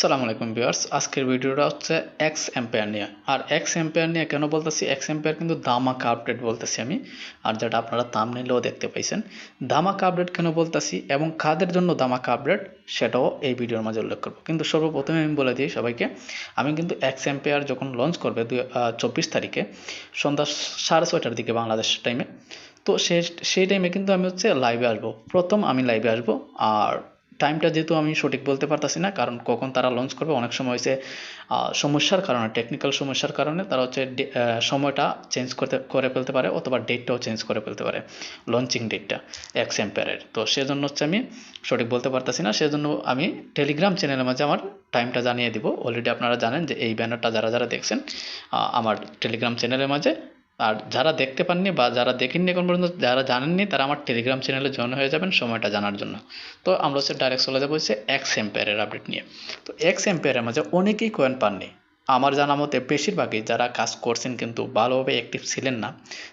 আসসালামু আলাইকুম ভিউয়ার্স, আজকের ভিডিওটা হচ্ছে xempire নিয়ে। আর xempire নিয়ে কেন বলতেছি, xempire কিন্তু ধামাকা আপডেট বলতেছি আমি। আর যেটা আপনারা থাম্বনেইলেও দেখতে পাইছেন, ধামাকা আপডেট কেন বলতেছি এবং কাদের জন্য ধামাকা আপডেট সেটাও এই ভিডিওর মাঝে উল্লেখ করব। কিন্তু সর্বপ্রথমে আমি বলে দিই সবাইকে, আমি কিন্তু xempire যখন লঞ্চ করবে 24 তারিখে সন্ধ্যা 6:30টার দিকে বাংলাদেশ টাইমে, তো সেই টাইমে কিন্তু আমি হচ্ছে লাইভে আসবো, প্রথম আমি লাইভে আসবো। আর টাইমটা যেহেতু আমি সঠিক বলতে পারতাছি না, কারণ কখন তারা লঞ্চ করবে, অনেক সময় হচ্ছে সমস্যার কারণে, টেকনিক্যাল সমস্যার কারণে তারা হচ্ছে সময়টা চেঞ্জ করে ফেলতে পারে, অথবা ডেটটাও চেঞ্জ করে ফেলতে পারে, লঞ্চিং ডেটটা xempire-এর। তো সেজন্য হচ্ছে আমি সঠিক বলতে পারতাছি না, সেজন্য আমি টেলিগ্রাম চ্যানেলের মাঝে আমার টাইমটা জানিয়ে দিব। অলরেডি আপনারা জানেন যে এই ব্যানারটা যারা যারা দেখছেন আমার টেলিগ্রাম চ্যানেলের মাঝে, আর যারা দেখতে পাননি বা যারা দেখেননি এখন পর্যন্ত, যারা জানেননি, তারা আমার টেলিগ্রাম চ্যানেলে জয়েন হয়ে যাবেন সময়টা জানার জন্য। তো আমরা হচ্ছে ডাইরেক্ট চলে যাবো হচ্ছে xempire-এর আপডেট নিয়ে। তো xempire-এর মাঝে অনেকেই কয়েন পাননি, আমার জানা মতে বেশিরভাগই যারা কাজ করছেন কিন্তু ভালোভাবে অ্যাক্টিভ ছিলেন না,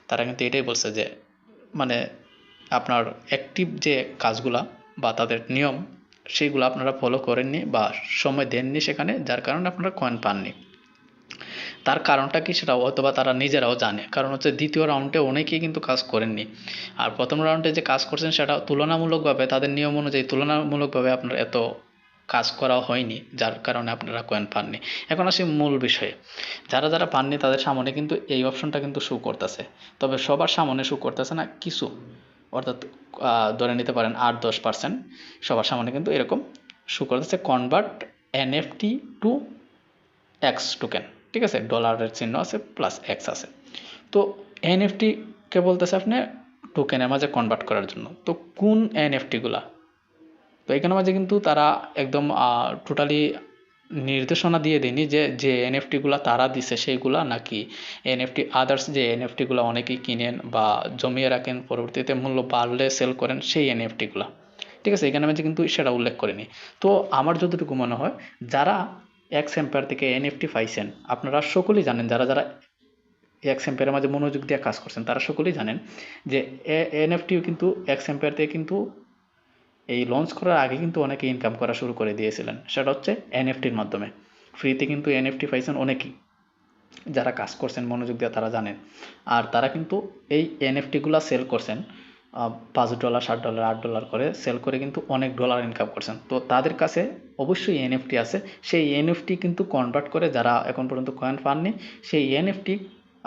তারা কিন্তু এটাই বলছে যে মানে আপনার অ্যাক্টিভ যে কাজগুলা বা তাদের নিয়ম সেইগুলো আপনারা ফলো করেননি বা সময় দেননি সেখানে, যার কারণে আপনারা কয়েন পাননি। তার কারণটা কি সেটা হয়তোবা তারা নিজেরাও জানে, কারণ হচ্ছে দ্বিতীয় রাউন্ডে অনেকেই কিন্তু কাজ করেননি। আর প্রথম রাউন্ডে যে কাজ করছেন সেটা তুলনামূলকভাবে তাদের নিয়ম অনুযায়ী তুলনামূলকভাবে আপনার এত কাজ করা হয়নি, যার কারণে আপনারা কয়েন পাননি। এখন আসি মূল বিষয়ে, যারা যারা পাননি তাদের সামনে কিন্তু এই অপশনটা কিন্তু শো করতেছে, তবে সবার সামনে শো করতেছে না, কিছু অর্থাৎ ধরে নিতে পারেন 8-10% সবার সামনে কিন্তু এরকম শো করতেছে, convert NFT to X token. ঠিক আছে, ডলারের চিহ্ন আছে প্লাস এক্স আছে। তো NFT কে বলতেছে আপনি টোকেনের মাঝে কনভার্ট করার জন্য। তো কোন NFT গুলা, তো এখানে মাঝে কিন্তু তারা একদম টোটালি নির্দেশনা দিয়ে দেয়নি যে যে NFT গুলা তারা দিছে সেইগুলা, নাকি NFT আদার্স যে NFT গুলা অনেকেই কিনেন বা জমিয়ে রাখেন, পরবর্তীতে মূল্য বাড়লে সেল করেন সেই NFT গুলা। ঠিক আছে, এখানে মাঝে কিন্তু সেটা উল্লেখ করেনি। তো আমার যতটুকু মনে হয়, যারা xempire থেকে NFT পাইছেন, আপনারা সকলেই জানেন, যারা যারা xempire-এর মাঝে মনোযোগ দিয়ে কাজ করছেন তারা সকলেই জানেন যে NFT কিন্তু xempire থেকে কিন্তু এই লঞ্চ করার আগে কিন্তু অনেকে ইনকাম করা শুরু করে দিয়েছিলেন, সেটা হচ্ছে NFTর মাধ্যমে। ফ্রিতে কিন্তু NFT পাইছেন অনেকেই, যারা কাজ করছেন মনোযোগ দিয়ে তারা জানেন। আর তারা কিন্তু এই NFT গুলা সেল করছেন $5, $7, $8 করে সেল করে কিন্তু অনেক ডলার ইনকাম করছেন। তো তাদের কাছে অবশ্যই NFT আছে, সেই NFT কিন্তু কনভার্ট করে যারা এখন পর্যন্ত কয়েন পাননি, সেই NFT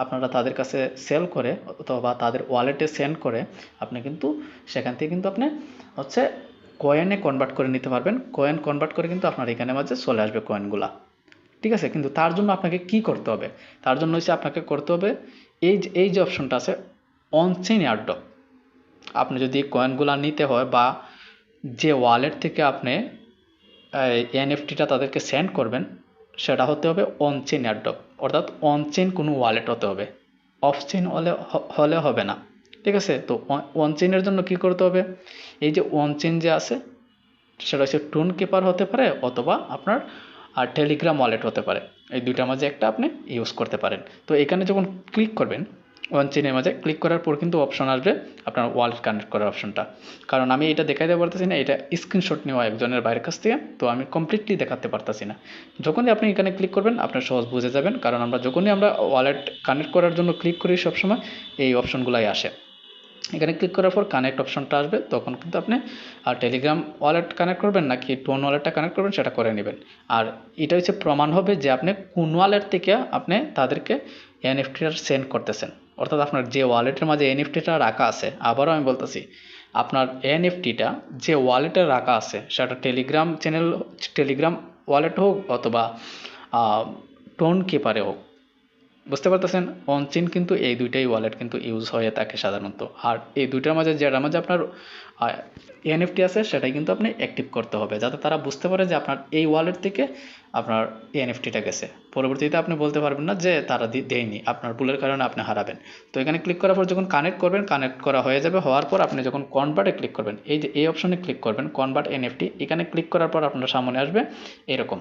আপনারা তাদের কাছে সেল করে অথবা তাদের ওয়ালেটে সেন্ড করে আপনি কিন্তু সেখান থেকে কিন্তু আপনি হচ্ছে কয়েনে কনভার্ট করে নিতে পারবেন। কয়েন কনভার্ট করে কিন্তু আপনার এখানে মাঝে চলে আসবে কয়েনগুলা। ঠিক আছে, কিন্তু তার জন্য আপনাকে কি করতে হবে, তার জন্য হচ্ছে আপনাকে করতে হবে এই যে অপশনটা আছে অনচেইন এয়ারড্রপ। আপনি যদি কয়েনগুলা নিতে হয় বা যে ওয়ালেট থেকে আপনি এনএফটিটা তাদেরকে সেন্ড করবেন, সেটা হতে হবে অনচেইন এয়ারড্রপ, অর্থাৎ অনচেইন কোনো ওয়ালেট হতে হবে, অফচেইন হলে হবে না। ঠিক আছে, তো অনচেইনের জন্য কি করতে হবে, এই যে অনচেইন যে আছে সেটা হচ্ছে টোন কিপার হতে পারে অথবা আপনার টেলিগ্রাম ওয়ালেট হতে পারে, এই দুইটার মাঝে একটা আপনি ইউজ করতে পারেন। তো এখানে যখন ক্লিক করবেন ওয়ান চেনের মাঝে ক্লিক করার পর কিন্তু অপশন আসবে আপনার ওয়ালেট কানেক্ট করার অপশনটা। কারণ আমি এটা দেখাতে পারতেছি না, এটা স্ক্রিনশট নেওয়া একজনের বাইরের কাছ থেকে, তো আমি কমপ্লিটলি দেখাতে পারতেছি না। যখনই আপনি এখানে ক্লিক করবেন আপনার সহজ বুঝে যাবেন, কারণ যখনই আমরা ওয়ালেট কানেক্ট করার জন্য ক্লিক করি সবসময় এই অপশনগুলাই আসে। এখানে ক্লিক করার পর কানেক্ট অপশনটা আসবে, তখন কিন্তু আপনি টেলিগ্রাম ওয়ালেট কানেক্ট করবেন নাকি টোন ওয়ালেটটা কানেক্ট করবেন সেটা করে নেবেন। আর এটা হচ্ছে প্রমাণ হবে যে আপনি কোন ওয়ালেট থেকে আপনি তাদেরকে এনএফটিটা সেন্ড করতেছেন, অর্থাৎ আপনার যে ওয়ালেটের মাঝে এনএফটিটা রাখা আছে। আবারও আমি বলতেছি, আপনার এনএফটিটা যে ওয়ালেটে রাখা আছে সেটা টেলিগ্রাম চ্যানেল, টেলিগ্রাম ওয়ালেট হোক অথবা টোন কিপারে হোক, বুঝতে পারতেছেন। অনচেইন কিন্তু এই দুইটাই ওয়ালেট কিন্তু ইউজ হয়ে থাকে সাধারণত। আর এই দুইটার মাঝে যেটার মাঝে আপনার এনএফটি আছে সেটাই কিন্তু আপনি অ্যাক্টিভ করতে হবে, যাতে তারা বুঝতে পারে যে আপনার এই ওয়ালেট থেকে আপনার এনএফটিটা গেছে। পরবর্তীতে আপনি বলতে পারবেন না যে তারা দেয়নি, আপনার ভুলের কারণে আপনি হারাবেন। তো এখানে ক্লিক করার পর যখন কানেক্ট করবেন, কানেক্ট করা হয়ে যাবে, হওয়ার পর আপনি যখন কনভার্টে ক্লিক করবেন, এই যে এই অপশনে ক্লিক করবেন কনভার্ট এনএফটি, এখানে ক্লিক করার পর আপনার সামনে আসবে এরকম,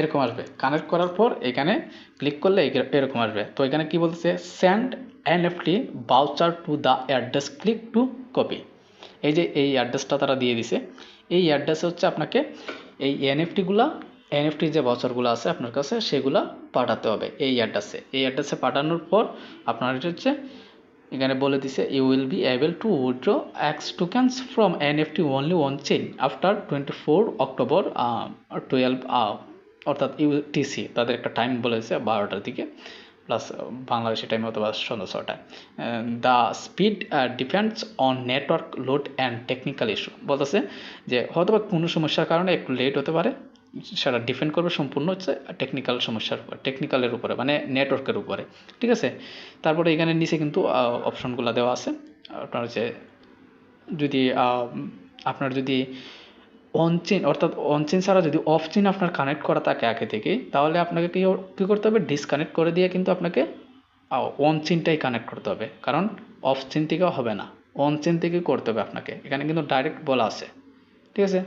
এরকম আসবে। কানেক্ট করার পর এখানে ক্লিক করলে এরকম আসবে। তো এখানে কি বলতেছে, send NFT voucher to the address, click to copy. এই যে এই অ্যাড্রেসটা তারা দিয়ে দিছে, এই অ্যাড্রেসে হচ্ছে আপনাকে এই এনএফটি যে বছরগুলো আছে আপনার কাছে সেগুলা পাঠাতে হবে এই অ্যাড্রেসে পাঠানোর পর আপনার এটা হচ্ছে এখানে বলে দিছে you will be able to withdraw X tokens from NFT only one chain after 24 October 12 অর্থাৎ ইউটিসি তাদের একটা টাইম বলেছে 12টার দিকে প্লাস বাংলাদেশি টাইম অথবা সন্ধ্যা 6টায়। The speed depends on network load and technical issue বলতেছে যে হয়তো বা কোনো সমস্যার কারণে একটু লেট হতে পারে, সেটা ডিপেন্ড করবে সম্পূর্ণ হচ্ছে টেকনিক্যাল সমস্যার উপর, টেকনিক্যালের উপরে মানে নেটওয়ার্কের উপরে, ঠিক আছে। তারপরে এখানে নিচে কিন্তু অপশনগুলো দেওয়া আছে আপনার হচ্ছে যদি আপনার যদি অন চেইন অর্থাৎ অন চেইন ছাড়া যদি অফ চেইন আপনার কানেক্ট করা থাকে আগে থেকেই, তাহলে আপনাকে কী করতে হবে, ডিসকানেক্ট করে দিয়ে কিন্তু আপনাকে অন চেইনটাই কানেক্ট করতে হবে, কারণ অফ চেইন থেকেও হবে না, অন চেইন থেকে করতে হবে আপনাকে, এখানে কিন্তু ডাইরেক্ট বলা আছে, ঠিক আছে।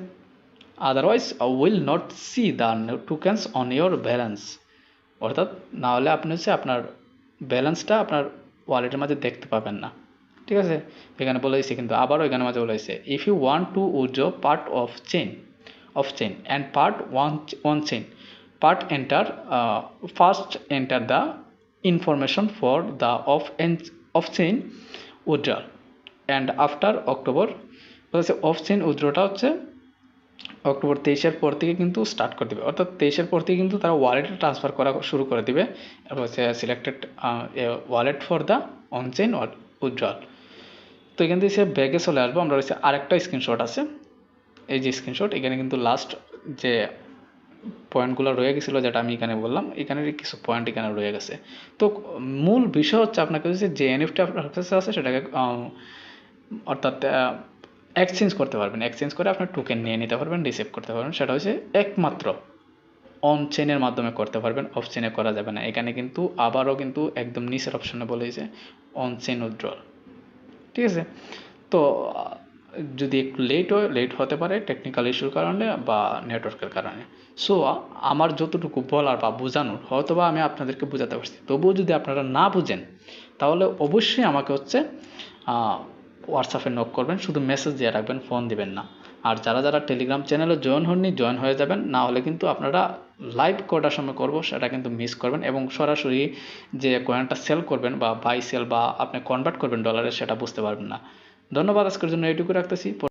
Otherwise will not C the tokens on your balance, অর্থাৎ না হলে আপনি হচ্ছে আপনার ব্যালেন্সটা আপনার ওয়ালেটের মাঝে দেখতে পাবেন না, ঠিক আছে। এখানে বলে দিচ্ছে কিন্তু আবারও এখানে মাঝে বলে দিচ্ছে if you want to withdraw part off chain and part on chain part enter first enter the information for the off chain withdrawal and after October, off chain উইথড্রটা হচ্ছে অক্টোবর 23-এর পর থেকে কিন্তু স্টার্ট করে দেবে, অর্থাৎ 23-এর পর থেকে কিন্তু তারা ওয়ালেটে ট্রান্সফার করা শুরু করে দেবে, এরপর হচ্ছে selected wallet for the on chain withdrawal. তো এখান থেকে সে ব্যাগে চলে আসবো, আমরা হচ্ছে আরেকটা স্ক্রিনশট আছে, এই যে স্ক্রিনশট, এখানে কিন্তু লাস্ট যে পয়েন্টগুলো রয়ে গেছিলো যেটা আমি এখানে বললাম, এখানে কিছু পয়েন্ট এখানে রয়ে গেছে। তো মূল বিষয় হচ্ছে আপনাকে হচ্ছে যে এনএফটি আপনার কাছে আছে সেটাকে অর্থাৎ এক্সচেঞ্জ করতে পারবেন, এক্সচেঞ্জ করে আপনার টোকেন নিয়ে নিতে পারবেন, রিসিভ করতে পারবেন, সেটা হচ্ছে একমাত্র অন চেইনের মাধ্যমে করতে পারবেন, অফ চেইনে করা যাবে না। এখানে কিন্তু আবারও কিন্তু একদম নিচের অপশনে বলেছে অন চেইন উইথড্রল, ঠিক আছে। তো যদি একটু লেট হতে পারে টেকনিক্যাল ইস্যুর কারণে বা নেটওয়ার্কের কারণে। সো আমার যতটুকু বলার বা বোঝানোর হয়তো বা আমি আপনাদেরকে বোঝাতে পারছি, তবুও যদি আপনারা না বুঝেন তাহলে অবশ্যই আমাকে হচ্ছে হোয়াটসঅ্যাপে নক করবেন, শুধু মেসেজ দিয়ে রাখবেন, ফোন দিবেন না। আর যারা টেলিগ্রাম চ্যানেলে জয়েন হয়ে যাবেন, না হলে কিন্তু আপনারা লাইভ কটার সময় করবো সেটা কিন্তু মিস করবেন, এবং সরাসরি যে কয়েনটা সেল করবেন বা বাই সেল বা আপনি কনভার্ট করবেন ডলারে সেটা বুঝতে পারবেন না। ধন্যবাদ, আজকের জন্য এইটুকু রাখতেছি।